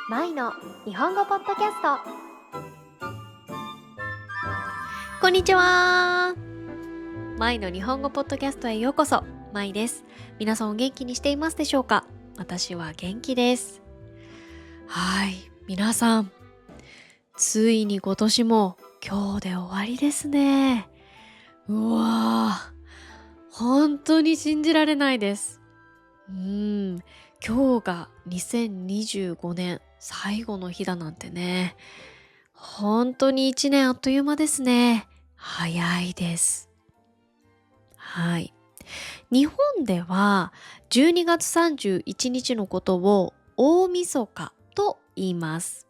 マイの日本語ポッドキャスト。こんにちは。マイの日本語ポッドキャストへようこそ。マイです。皆さんお元気にしていますでしょうか？私は元気です。はい、皆さん、ついに今年も今日で終わりですね。うわー、本当に信じられないです。今日が2025年最後の日だなんてね。本当に1年あっという間ですね。早いです。はい。日本では12月31日のことを大晦日と言います。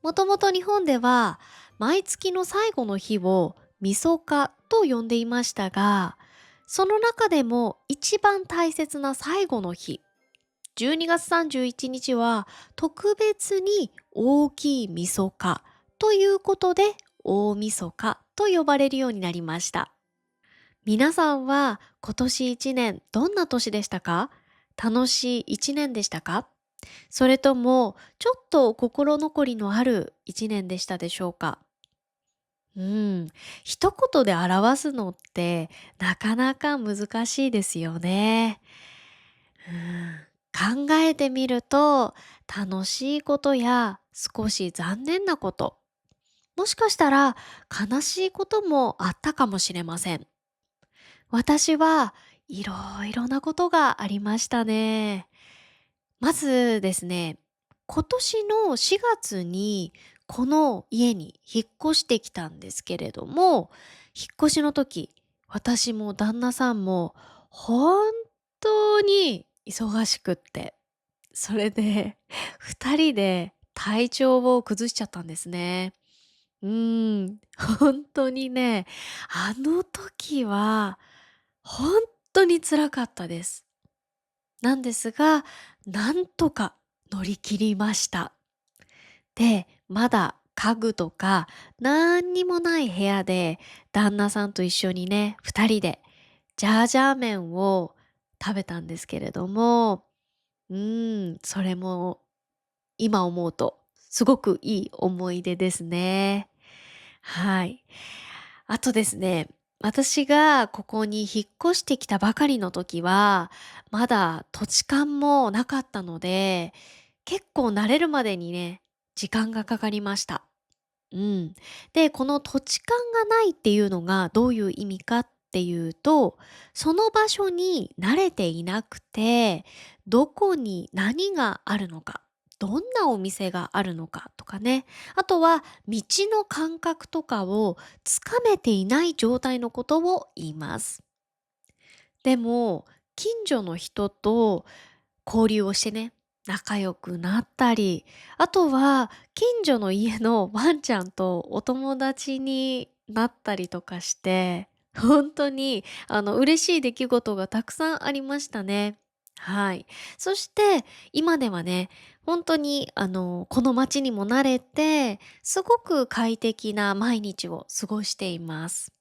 もともと日本では毎月の最後の日を晦日と呼んでいましたが、その中でも一番大切な最後の日、12月31日は特別に大きい晦日ということで大晦日と呼ばれるようになりました。皆さんは今年1年どんな年でしたか？楽しい1年でしたか？それともちょっと心残りのある1年でしたでしょうか？一言で表すのってなかなか難しいですよね。考えてみると楽しいことや少し残念なこと、もしかしたら悲しいこともあったかもしれません。私はいろいろなことがありましたね。まずですね、今年の4月にこの家に引っ越してきたんですけれども、引っ越しの時、私も旦那さんも本当に忙しくって、それで2人で体調を崩しちゃったんですね。本当にね、あの時は本当に辛かったです。なんですが、なんとか乗り切りました。で、まだ家具とかなんにもない部屋で旦那さんと一緒にね、2人でジャージャー麺を食べたんですけれども、それも今思うとすごくいい思い出ですね。はい。あとですね、私がここに引っ越してきたばかりの時は、まだ土地勘もなかったので、結構慣れるまでにね、時間がかかりました。うん。で、この土地勘がないっていうのがどういう意味かっていうと、その場所に慣れていなくて、どこに何があるのか、どんなお店があるのかとかね、あとは道の感覚とかをつかめていない状態のことを言います。でも、近所の人と交流をしてね、仲良くなったり、あとは近所の家のワンちゃんとお友達になったりとかして、本当に嬉しい出来事がたくさんありましたね。はい。そして今ではね、本当にこの街にも慣れて、すごく快適な毎日を過ごしています。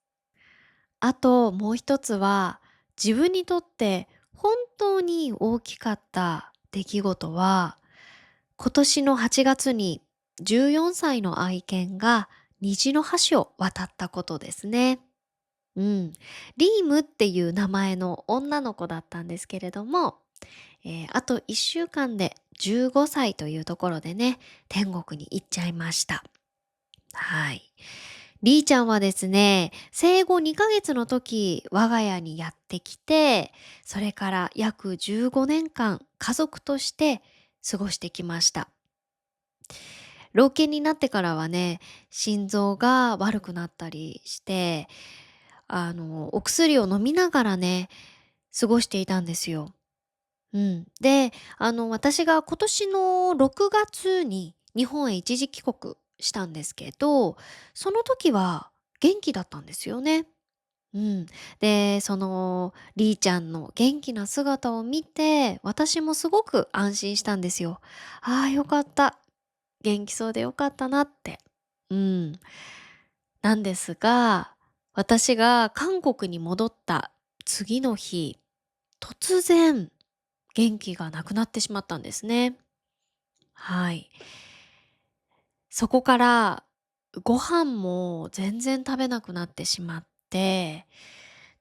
あともう一つは、自分にとって本当に大きかった出来事は、今年の8月に14歳の愛犬が虹の橋を渡ったことですね。うん。リームっていう名前の女の子だったんですけれども、あと1週間で15歳というところでね、天国に行っちゃいました。はい。リーちゃんはですね、生後2ヶ月の時、我が家にやってきて、それから約15年間家族として過ごしてきました。老犬になってからはね、心臓が悪くなったりして、お薬を飲みながらね、過ごしていたんですよ。で、私が今年の6月に日本へ一時帰国したんですけど、その時は元気だったんですよね。うん。で、そのリーちゃんの元気な姿を見て、私もすごく安心したんですよ。ああ、よかった。元気そうでよかったなって。うん。なんですが、私が韓国に戻った次の日、突然元気がなくなってしまったんですね。はい。そこからご飯も全然食べなくなってしまって、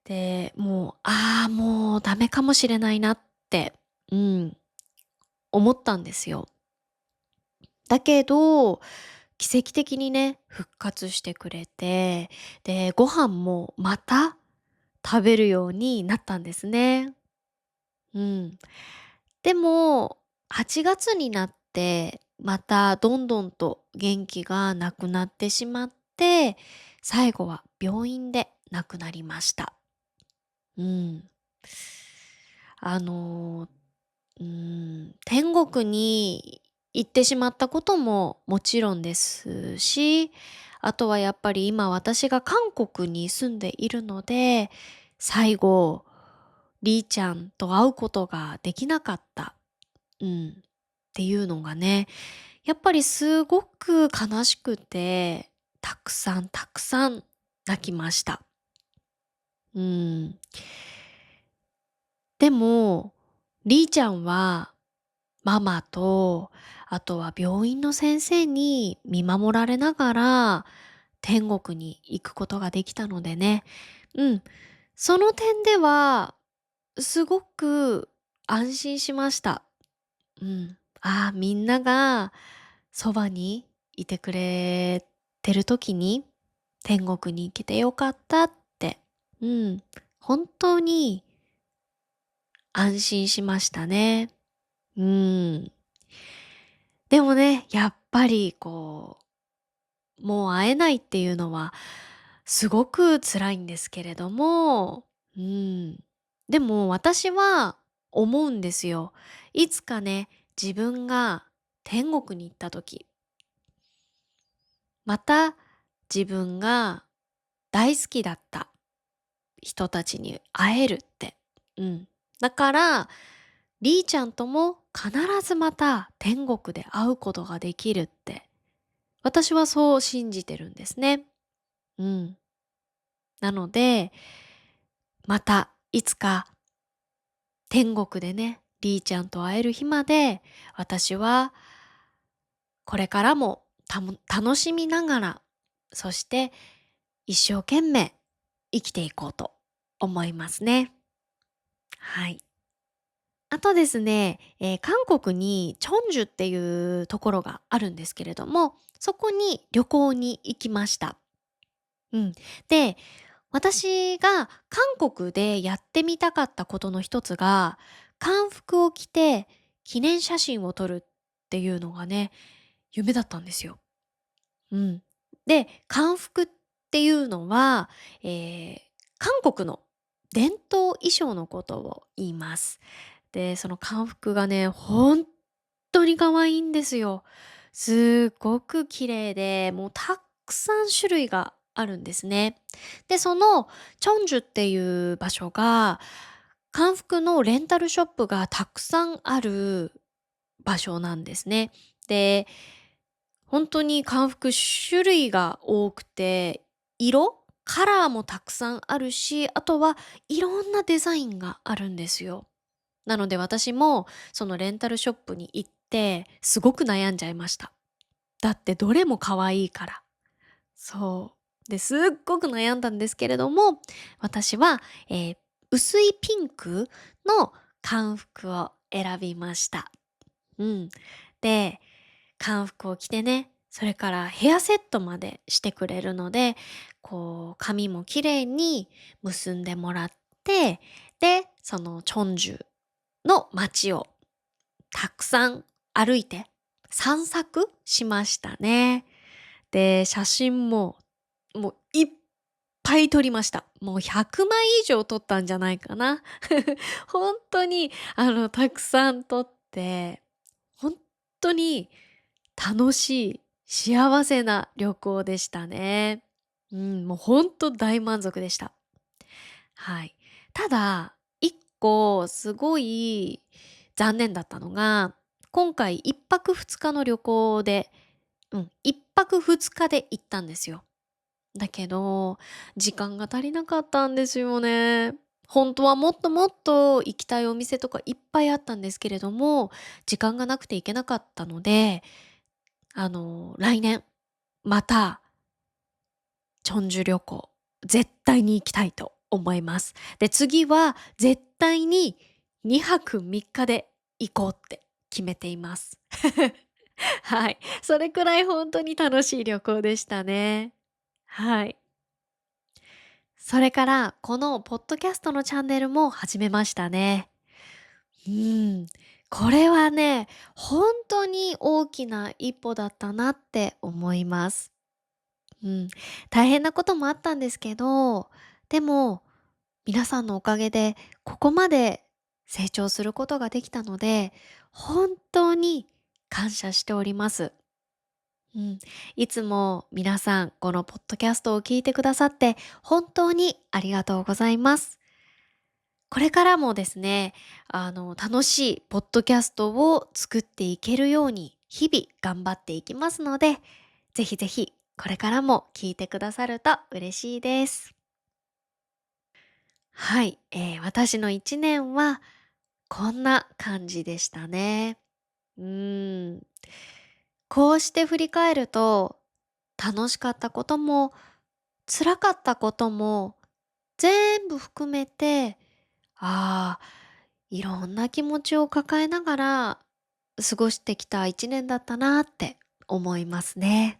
で、もうダメかもしれないなって、うん、思ったんですよ。だけど、奇跡的にね、復活してくれて、で、ご飯もまた食べるようになったんですね。うん。でも、8月になって、またどんどんと元気がなくなってしまって、最後は病院で亡くなりました。うん。あの、天国に行ってしまったことももちろんですし、あとはやっぱり今私が韓国に住んでいるので、最後、リーちゃんと会うことができなかった。っていうのがね、やっぱりすごく悲しくて、たくさんたくさん泣きました。うん。でも、リーちゃんはママと、あとは病院の先生に見守られながら、天国に行くことができたのでね。その点では、すごく安心しました。ああ、みんながそばにいてくれてる時に、天国に行けてよかったって、うん、本当に安心しましたね。うん。でもね、やっぱりもう会えないっていうのはすごく辛いんですけれども、うん。でも私は思うんですよ。いつかね、自分が天国に行った時、また自分が大好きだった人たちに会えるって。うん。だから、りーちゃんとも必ずまた天国で会うことができるって、私はそう信じてるんですね。うん。なので、またいつか天国でね、りーちゃんと会える日まで、私はこれからも楽しみながら、そして一生懸命生きていこうと思いますね。はい。あとですね、韓国にチョンジュっていうところがあるんですけれども、そこに旅行に行きました。うん。で、私が韓国でやってみたかったことの一つが、韓服を着て記念写真を撮るっていうのがね、夢だったんですよ。うん。で、漢服っていうのは、えー韓国の伝統衣装のことを言います。で、その漢服がね、本当に可愛いんですよ。すっごく綺麗で、もうたくさん種類があるんですね。で、そのチョンジュっていう場所が、漢服のレンタルショップがたくさんある場所なんですね。で、本当に漢服種類が多くて、カラーもたくさんあるし、あとはいろんなデザインがあるんですよ。なので私もそのレンタルショップに行って、すごく悩んじゃいました。だってどれも可愛いから。そう。で、すっごく悩んだんですけれども、私は、薄いピンクの漢服を選びました。うん。で、漢服を着てね、それからヘアセットまでしてくれるので、髪も綺麗に結んでもらって、で、そのチョンジュの街をたくさん歩いて散策しましたね。で、写真も、もういっぱい撮りました。もう100枚以上撮ったんじゃないかな。本当に、たくさん撮って、本当に楽しい、幸せな旅行でしたね。もう本当大満足でした。はい。ただ、1個すごい残念だったのが、今回1泊2日の旅行で、1泊2日で行ったんですよ。だけど、時間が足りなかったんですよね。本当はもっともっと行きたいお店とかいっぱいあったんですけれども、時間がなくて行けなかったので、来年、また、チョンジュ旅行、絶対に行きたいと思います。で、次は絶対に2泊3日で行こうって決めています。はい。それくらい本当に楽しい旅行でしたね。はい。それから、このポッドキャストのチャンネルも始めましたね。うん。これはね、本当に大きな一歩だったなって思います。うん。大変なこともあったんですけど、でも、皆さんのおかげでここまで成長することができたので、本当に感謝しております。うん。いつも皆さん、このポッドキャストを聞いてくださって、本当にありがとうございます。これからもですね、楽しいポッドキャストを作っていけるように、日々頑張っていきますので、ぜひぜひ、これからも聞いてくださると嬉しいです。はい、私の1年はこんな感じでしたね。うーん。こうして振り返ると、楽しかったことも、辛かったことも、全部含めて、ああ、いろんな気持ちを抱えながら過ごしてきた1年だったなって思いますね。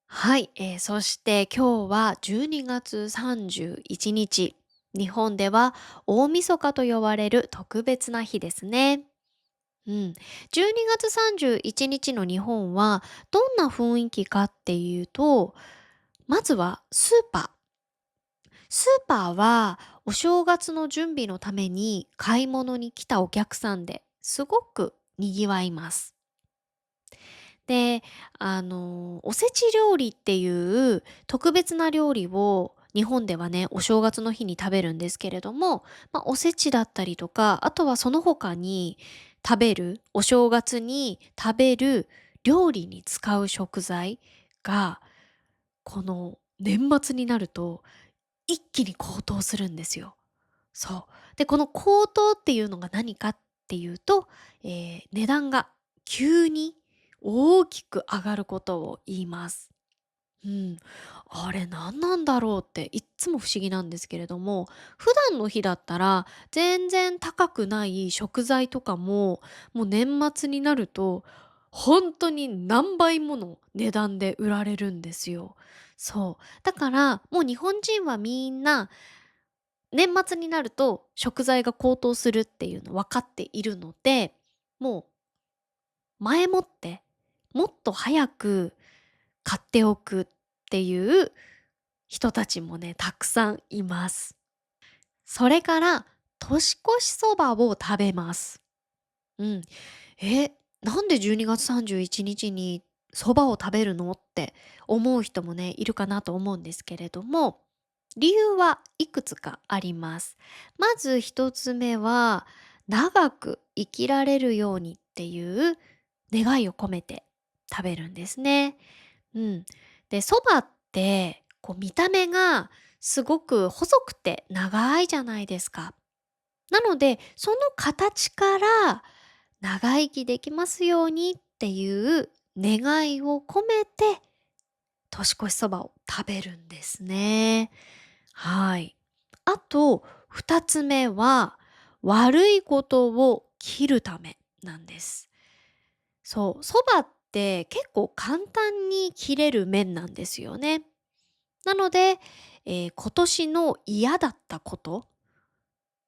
はい、そして今日は12月31日、日本では大晦日と呼ばれる特別な日ですね。うん、12月31日の日本はどんな雰囲気かっていうと、まずはスーパー。スーパーはお正月の準備のために買い物に来たお客さんですごく賑わいます。で、おせち料理っていう特別な料理を日本ではね、お正月の日に食べるんですけれども、おせちだったりとか、あとはその他にお正月に食べる料理に使う食材が、この年末になると一気に高騰するんですよ。そう。で、この高騰っていうのが何かっていうと、値段が急に大きく上がることを言います。うん。あれ何なんだろうっていっつも不思議なんですけれども、普段の日だったら全然高くない食材とかも、もう年末になると本当に何倍もの値段で売られるんですよ。そう。だからもう日本人はみんな年末になると食材が高騰するっていうの分かっているので、もう前もってもっと早く買っておくっていう人たちもね、たくさんいます。それから年越しそばを食べます。うん。え、なんで12月31日にちにそばを食べるのって思う人もね、いるかなと思うんですけれども、理由はいくつかあります。まず一つ目は、長く生きられるようにっていう願いを込めて食べるんですね。うん。で、そばって、こう見た目がすごく細くて長いじゃないですか。なので、その形から長生きできますようにっていう願いを込めて年越しそばを食べるんですね。はい。あと、二つ目は、悪いことを切るためなんです。そう、そばって結構簡単に切れる麺なんですよね。なので、今年の嫌だったこと、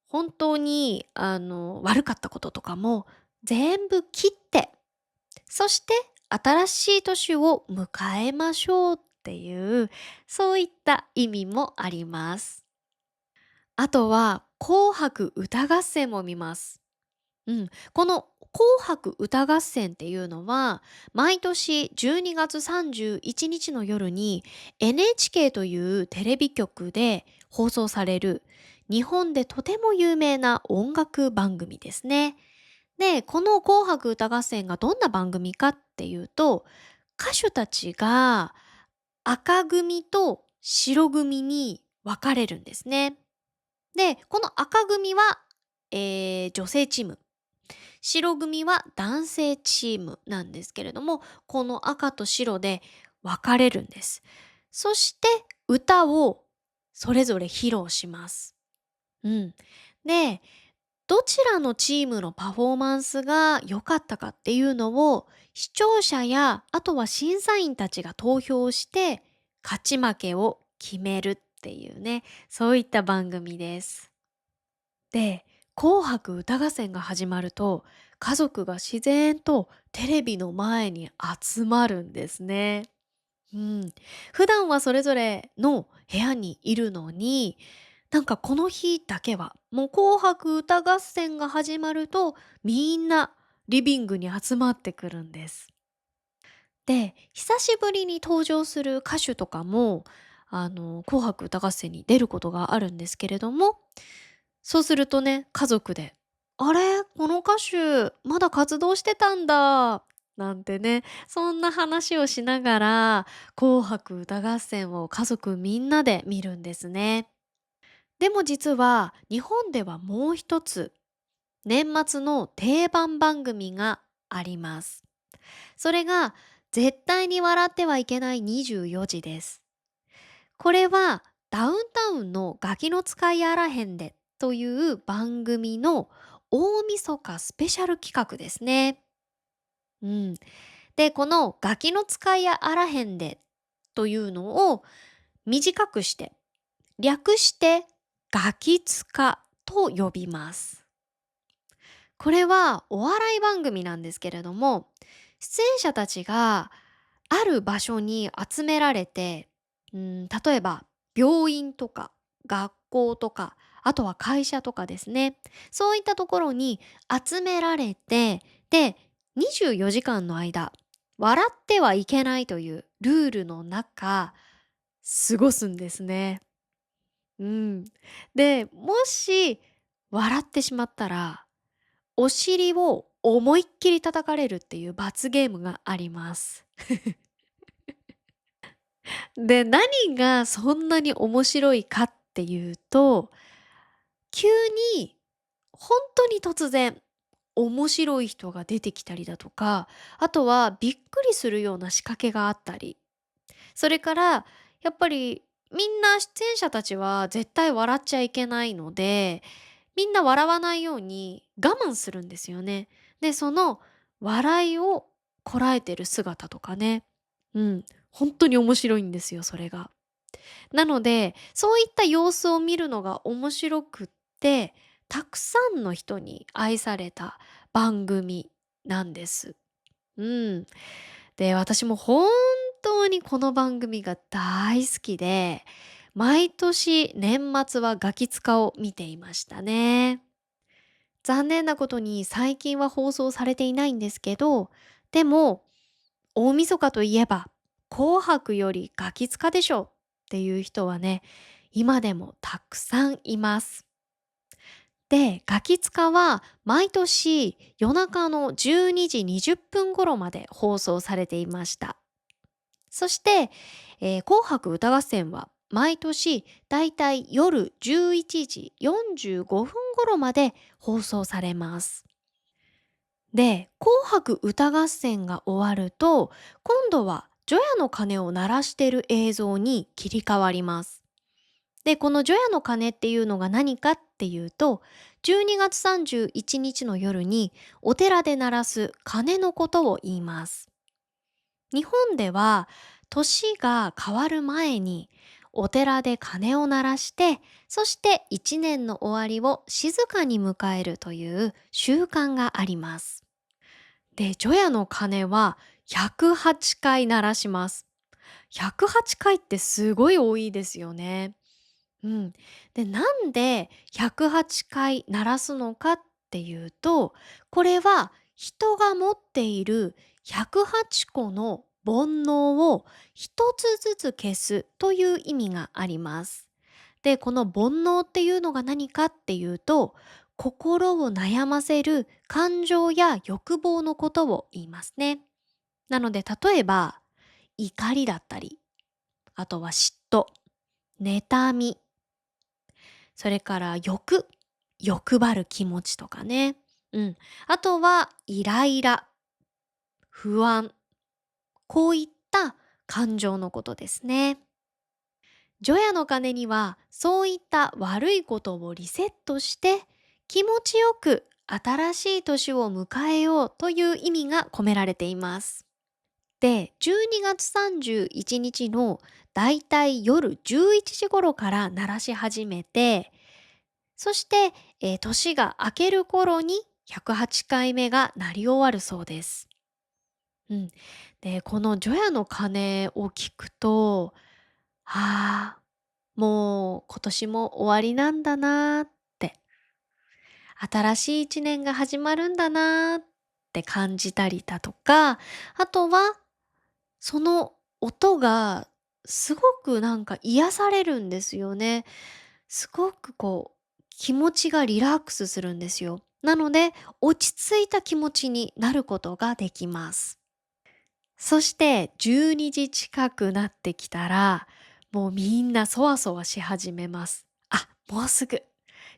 本当に悪かったこととかも全部切って、そして新しい年を迎えましょうっていう、そういった意味もあります。あとは、紅白歌合戦も見ます。うん。この紅白歌合戦っていうのは、毎年12月31日の夜に NHK というテレビ局で放送される日本でとても有名な音楽番組ですね。で、この紅白歌合戦がどんな番組かっていうと、歌手たちが赤組と白組に分かれるんですね。で、この赤組は、女性チーム。白組は男性チームなんですけれども、この赤と白で分かれるんです。そして歌をそれぞれ披露します。うん。で、どちらのチームのパフォーマンスが良かったかっていうのを視聴者やあとは審査員たちが投票して勝ち負けを決めるっていうね、そういった番組です。で、紅白歌合戦が始まると、家族が自然とテレビの前に集まるんですね。うん。普段はそれぞれの部屋にいるのに、なんかこの日だけは、もう紅白歌合戦が始まると、みんなリビングに集まってくるんです。で、久しぶりに登場する歌手とかも、紅白歌合戦に出ることがあるんですけれども、そうするとね、家族で、あれ、この歌手、まだ活動してたんだ。なんてね、そんな話をしながら、紅白歌合戦を家族みんなで見るんですね。でも実は、日本ではもう一つ、年末の定番番組があります。それが、絶対に笑ってはいけない24時です。これはダウンタウンのガキの使いあらへんでという番組の大晦日スペシャル企画ですね。うん。で、このガキの使いあらへんでというのを短くして、略してガキ使と呼びます。これはお笑い番組なんですけれども、出演者たちがある場所に集められて、例えば病院とか学校とか、あとは会社とかですね。そういったところに集められて、で、24時間の間、笑ってはいけないというルールの中、過ごすんですね。うん。で、もし笑ってしまったら、お尻を思いっきり叩かれるっていう罰ゲームがあります。で、何がそんなに面白いかっていうと、急に本当に突然面白い人が出てきたりだとか、あとはびっくりするような仕掛けがあったり、それからやっぱりみんな出演者たちは絶対笑っちゃいけないので、みんな笑わないように我慢するんですよね。で、その笑いをこらえてる姿とかね、うん、本当に面白いんですよ、それが。なので、そういった様子を見るのが面白くって、たくさんの人に愛された番組なんです。うん。で、私も本当にこの番組が大好きで、毎年年末はガキ使を見ていましたね。残念なことに最近は放送されていないんですけど、でも、大晦日といえば、紅白よりガキ使でしょっていう人はね、今でもたくさんいます。で、ガキ使は毎年夜中の12時20分頃まで放送されていました。そして、紅白歌合戦は毎年だいたい夜11時45分頃まで放送されます。で、紅白歌合戦が終わると、今度は除夜の鐘を鳴らしている映像に切り替わります。で、この除夜の鐘っていうのが何かっていうと、12月31日の夜にお寺で鳴らす鐘のことを言います。日本では年が変わる前にお寺で鐘を鳴らして、そして1年の終わりを静かに迎えるという習慣があります。で、除夜の鐘は108回鳴らします。108回ってすごい多いですよね。うん。で、なんで108回鳴らすのかっていうと、これは人が持っている108個の煩悩を一つずつ消すという意味があります。で、この煩悩っていうのが何かっていうと、心を悩ませる感情や欲望のことを言いますね。なので、例えば、怒りだったり、あとは嫉妬、妬み、それから欲張る気持ちとかね。うん。あとはイライラ、不安、こういった感情のことですね。除夜の鐘にはそういった悪いことをリセットして気持ちよく新しい年を迎えようという意味が込められています。で、12月31日のだいたい夜11時頃から鳴らし始めて、そして、年が明ける頃に108回目が鳴り終わるそうです。うん。で、この除夜の鐘を聞くと、ああ、もう今年も終わりなんだなーって、新しい一年が始まるんだなーって感じたりだとか、あとはその音がすごくなんか癒されるんですよね。すごくこう気持ちがリラックスするんですよ。なので落ち着いた気持ちになることができます。そして12時近くなってきたら、もうみんなそわそわし始めます。あ、もうすぐ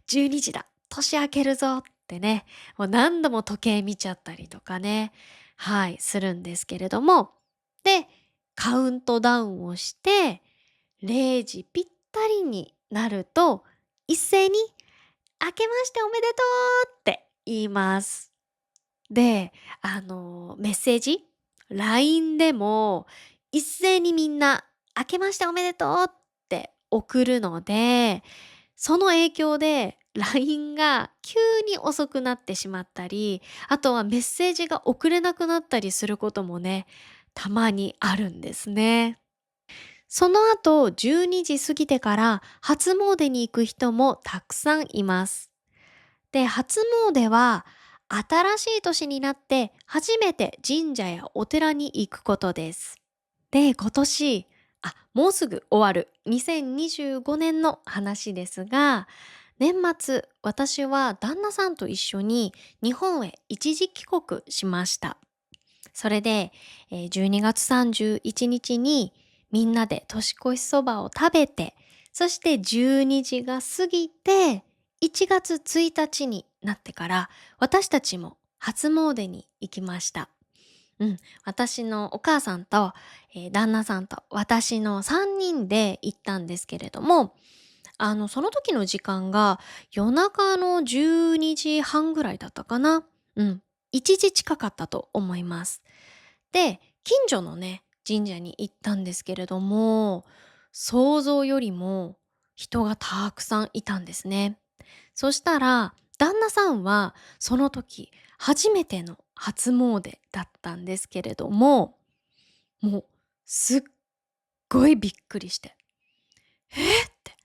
12時だ。年明けるぞってね、もう何度も時計見ちゃったりとかね、はい、するんですけれども、で、カウントダウンをして、0時ぴったりになると、一斉に明けましておめでとうって言います。で、メッセージ、LINE でも一斉にみんな明けましておめでとうって送るので、その影響で LINE が急に遅くなってしまったり、あとはメッセージが送れなくなったりすることもね、たまにあるんですね。その後、12時過ぎてから初詣に行く人もたくさんいます。で、初詣は新しい年になって初めて神社やお寺に行くことです。で、今年、もうすぐ終わる2025年の話ですが、年末、私は旦那さんと一緒に日本へ一時帰国しました。それで、12月31日にちにみんなで年越しそばを食べて、そして12時が過ぎて、1月1日になってから、私たちも初詣に行きました。うん、私のお母さんと、旦那さんと私の3人で行ったんですけれども、その時の時間が夜中の12時半ぐらいだったかな。うん。1時近かったと思います。で、近所のね、神社に行ったんですけれども、想像よりも人がたくさんいたんですね。そしたら、旦那さんはその時初めての初詣だったんですけれども、もうすっごいびっくりして、えって、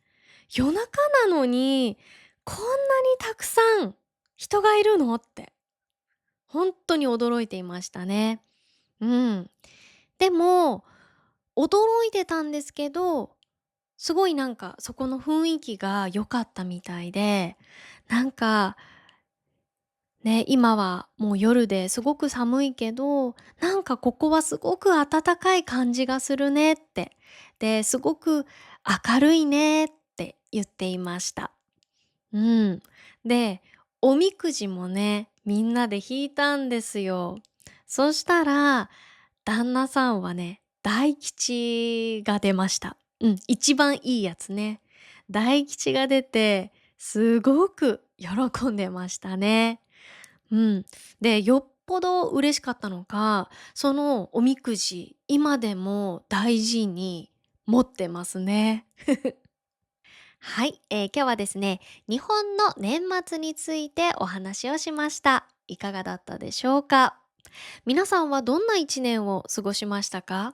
夜中なのにこんなにたくさん人がいるのって、本当に驚いていましたね。うん。でも、驚いてたんですけど、すごいなんかそこの雰囲気が良かったみたいで、なんかね、今はもう夜ですごく寒いけど、なんかここはすごく暖かい感じがするねって。で、すごく明るいねって言っていました。うん。で、おみくじもね、みんなで引いたんですよ。そしたら、旦那さんはね、大吉が出ました。うん、一番いいやつね。大吉が出て、すごく喜んでましたね。うん。で、よっぽど嬉しかったのか、そのおみくじ、今でも大事に持ってますね。はい、今日はですね、日本の年末についてお話をしました。いかがだったでしょうか？皆さんはどんな一年を過ごしましたか？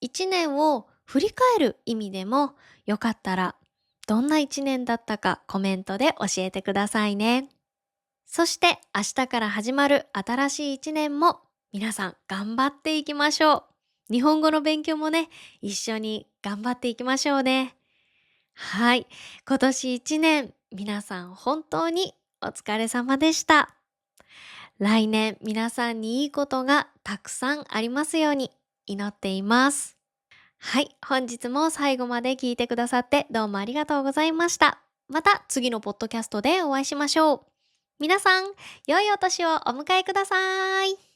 一年を振り返る意味でも、よかったら、どんな一年だったかコメントで教えてくださいね。そして明日から始まる新しい一年も皆さん頑張っていきましょう。日本語の勉強もね、一緒に頑張っていきましょうね。はい。今年一年皆さん本当にお疲れ様でした。来年皆さんにいいことがたくさんありますように祈っています。はい。本日も最後まで聞いてくださってどうもありがとうございました。また次のポッドキャストでお会いしましょう。皆さん、良いお年をお迎えください。